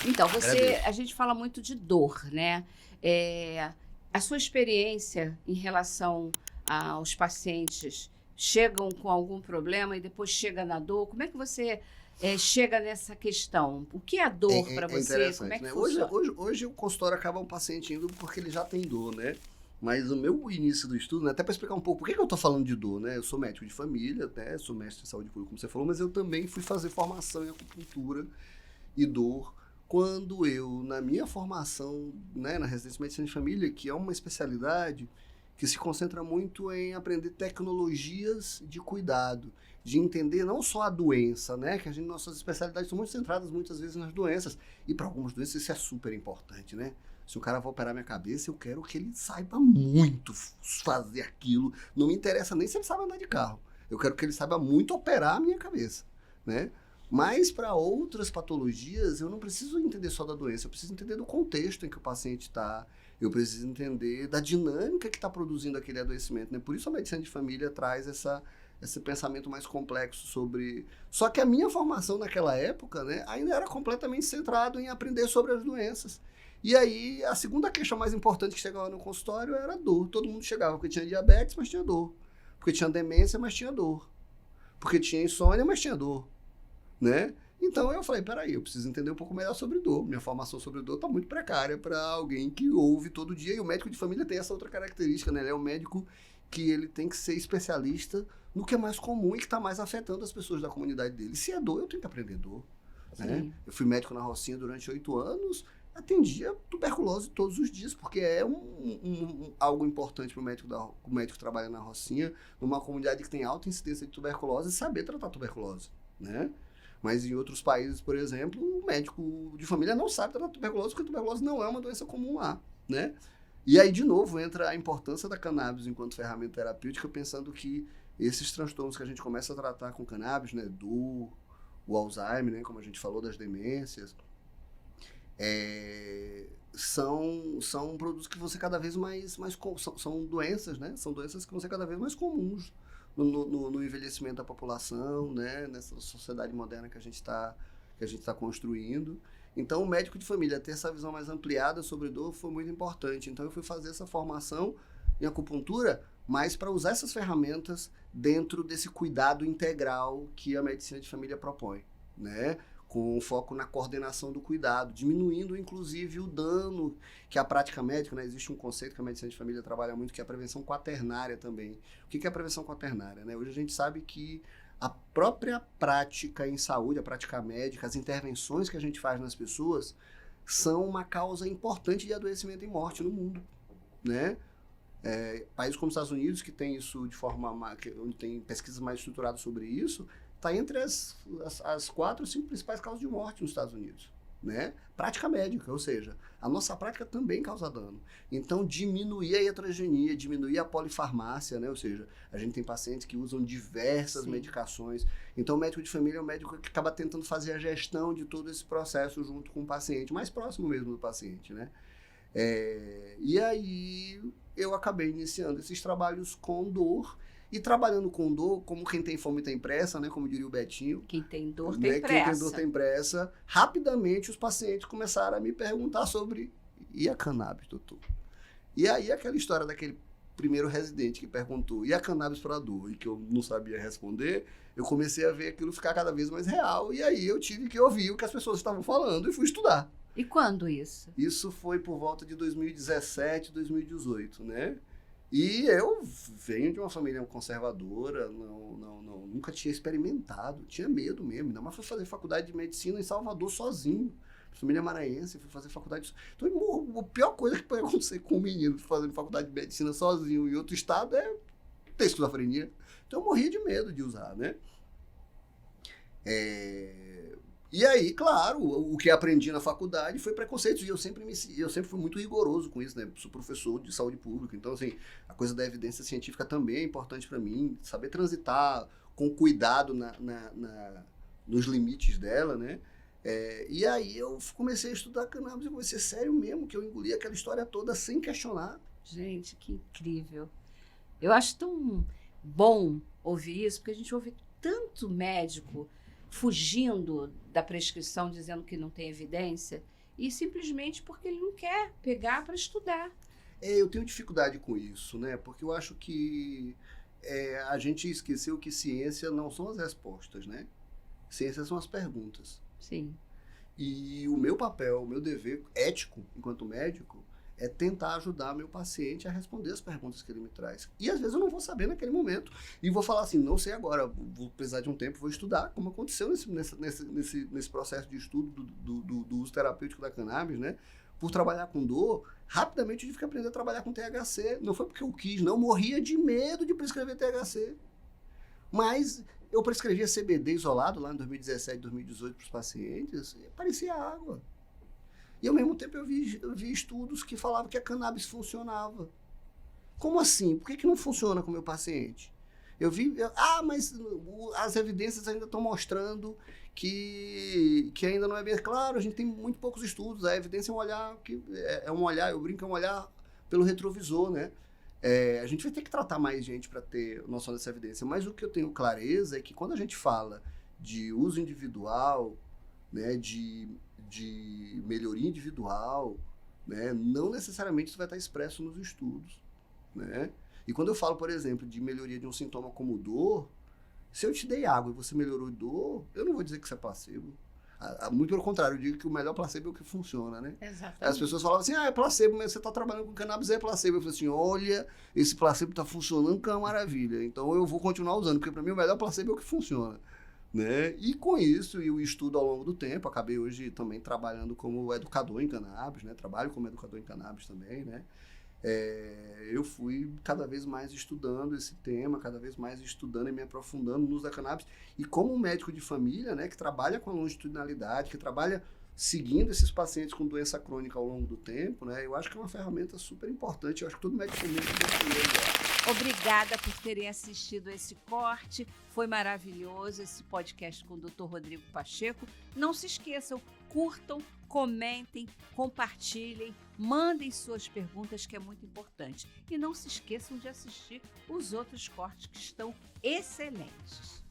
Então, Agradeço. a gente fala muito de dor, né? A sua experiência em relação aos pacientes chegam com algum problema e depois chega na dor, como é que você chega nessa questão? O que é dor para É você? Como é interessante, que né? funciona? Hoje o consultório acaba um paciente indo porque ele já tem dor, né? Mas o meu início do estudo, né, até para explicar um pouco por que eu tô falando de dor, né? Eu sou médico de família, né? Sou mestre em saúde pública, como você falou, mas eu também fui fazer formação em acupuntura e dor quando eu, na minha formação, né, na residência de medicina de família, que é uma especialidade que se concentra muito em aprender tecnologias de cuidado, de entender não só a doença, né, que nossas especialidades são muito centradas muitas vezes nas doenças, e para algumas doenças isso é super importante, né? Se o cara vai operar minha cabeça, eu quero que ele saiba muito fazer aquilo. Não me interessa nem se ele sabe andar de carro. Eu quero que ele saiba muito operar a minha cabeça, né? Mas para outras patologias, eu não preciso entender só da doença, eu preciso entender do contexto em que o paciente está, eu preciso entender da dinâmica que está produzindo aquele adoecimento, né? Por isso a medicina de família traz esse pensamento mais complexo sobre... Só que a minha formação naquela época, né, ainda era completamente centrado em aprender sobre as doenças. E aí, a segunda queixa mais importante que chegava no consultório era a dor. Todo mundo chegava porque tinha diabetes, mas tinha dor. Porque tinha demência, mas tinha dor. Porque tinha insônia, mas tinha dor, né? Então eu falei, peraí, eu preciso entender um pouco melhor sobre dor. Minha formação sobre dor está muito precária para alguém que ouve todo dia. E o médico de família tem essa outra característica, né? Ele é um médico que ele tem que ser especialista no que é mais comum e que está mais afetando as pessoas da comunidade dele. Se é dor, eu tenho que aprender dor, né? Eu fui médico na Rocinha durante 8 anos, atendia tuberculose todos os dias, porque é algo importante para o médico que trabalha na Rocinha, numa comunidade que tem alta incidência de tuberculose, saber tratar tuberculose, né? Mas em outros países, por exemplo, o médico de família não sabe tratar tuberculose, porque tuberculose não é uma doença comum lá, né? E aí, de novo, entra a importância da cannabis enquanto ferramenta terapêutica, pensando que esses transtornos que a gente começa a tratar com cannabis, né, o Alzheimer, né, como a gente falou, das demências, são produtos que vão ser cada vez são doenças, né? São doenças que vão ser cada vez mais comuns no envelhecimento da população, né? Nessa sociedade moderna que a gente está construindo. Então, o médico de família ter essa visão mais ampliada sobre dor foi muito importante. Então, eu fui fazer essa formação em acupuntura, mas para usar essas ferramentas dentro desse cuidado integral que a medicina de família propõe, né? Com foco na coordenação do cuidado, diminuindo inclusive o dano que a prática médica, né? Existe um conceito que a medicina de família trabalha muito, que é a prevenção quaternária também. O que é a prevenção quaternária, né? Hoje a gente sabe que a própria prática em saúde, a prática médica, as intervenções que a gente faz nas pessoas são uma causa importante de adoecimento e morte no mundo, né? Países como os Estados Unidos, que tem isso de forma, onde tem pesquisas mais estruturadas sobre isso, está entre as 4 ou 5 principais causas de morte nos Estados Unidos, né? Prática médica, ou seja, a nossa prática também causa dano. Então, diminuir a heterogeneia, diminuir a polifarmácia, né? Ou seja, a gente tem pacientes que usam diversas medicações. Então, o médico de família é um médico que acaba tentando fazer a gestão de todo esse processo junto com o paciente, mais próximo mesmo do paciente, né? E aí, eu acabei iniciando esses trabalhos com dor. E trabalhando com dor, como quem tem fome tem pressa, né? Como diria o Betinho. Quem tem dor né? tem Quem pressa. tem dor tem pressa. Rapidamente os pacientes começaram a me perguntar sobre, e a cannabis, doutor? E aí aquela história daquele primeiro residente que perguntou, e a cannabis para dor? E que eu não sabia responder, eu comecei a ver aquilo ficar cada vez mais real. E aí eu tive que ouvir o que as pessoas estavam falando e fui estudar. E quando isso? Isso foi por volta de 2017, 2018, né? E eu venho de uma família conservadora, nunca tinha experimentado, tinha medo mesmo, ainda mais fui fazer faculdade de medicina em Salvador sozinho, família maranhense, fui fazer faculdade... Então, a pior coisa que pode acontecer com um menino fazendo faculdade de medicina sozinho em outro estado é ter esquizofrenia. Então eu morria de medo de usar, né? E aí, claro, o que aprendi na faculdade foi preconceitos, e eu sempre fui muito rigoroso com isso, né? Sou professor de saúde pública, então, assim, a coisa da evidência científica também é importante para mim, saber transitar com cuidado nos limites dela, né? E aí eu comecei a estudar cannabis e comecei sério mesmo, que eu engoli aquela história toda sem questionar. Gente, que incrível. Eu acho tão bom ouvir isso, porque a gente ouve tanto médico fugindo da prescrição, dizendo que não tem evidência, e simplesmente porque ele não quer pegar para estudar. Eu tenho dificuldade com isso, né? Porque eu acho que a gente esqueceu que ciência não são as respostas, né? Ciência são as perguntas. Sim. E o meu papel, o meu dever ético, enquanto médico, é tentar ajudar meu paciente a responder as perguntas que ele me traz. E às vezes eu não vou saber naquele momento. E vou falar assim, não sei agora, vou precisar de um tempo, vou estudar, como aconteceu nesse processo de estudo do uso terapêutico da cannabis, né? Por trabalhar com dor, rapidamente eu tive que aprender a trabalhar com THC. Não foi porque eu quis, não. Eu morria de medo de prescrever THC. Mas eu prescrevia CBD isolado lá em 2017, 2018 para os pacientes, e parecia água. E ao mesmo tempo eu vi estudos que falavam que a cannabis funcionava. Como assim? Por que não funciona com o meu paciente? Mas as evidências ainda estão mostrando que ainda não é bem claro, a gente tem muito poucos estudos, a evidência é um olhar, eu brinco, é um olhar pelo retrovisor, né? A gente vai ter que tratar mais gente para ter noção dessa evidência, mas o que eu tenho clareza é que quando a gente fala de uso individual, né, de melhoria individual, né, não necessariamente isso vai estar expresso nos estudos, né? E quando eu falo, por exemplo, de melhoria de um sintoma como dor, se eu te dei água e você melhorou dor, eu não vou dizer que isso é placebo. Muito pelo contrário, eu digo que o melhor placebo é o que funciona, né? Exatamente. As pessoas falavam assim, é placebo, mas você está trabalhando com cannabis, é placebo. Eu falei assim, olha, esse placebo está funcionando, que é uma maravilha. Então eu vou continuar usando, porque para mim o melhor placebo é o que funciona. Né? E com isso, e o estudo ao longo do tempo, acabei hoje também trabalhando como educador em cannabis, né? Trabalho como educador em cannabis também, né? Eu fui cada vez mais estudando esse tema, cada vez mais estudando e me aprofundando no uso da cannabis. E como um médico de família, né, que trabalha com a longitudinalidade, que trabalha seguindo esses pacientes com doença crônica ao longo do tempo, né, eu acho que é uma ferramenta super importante. Eu acho que todo médico de família tem que ter. Obrigada por terem assistido esse corte. Foi maravilhoso esse podcast com o Dr. Rodrigo Pacheco. Não se esqueçam, curtam, comentem, compartilhem, mandem suas perguntas, que é muito importante. E não se esqueçam de assistir os outros cortes que estão excelentes.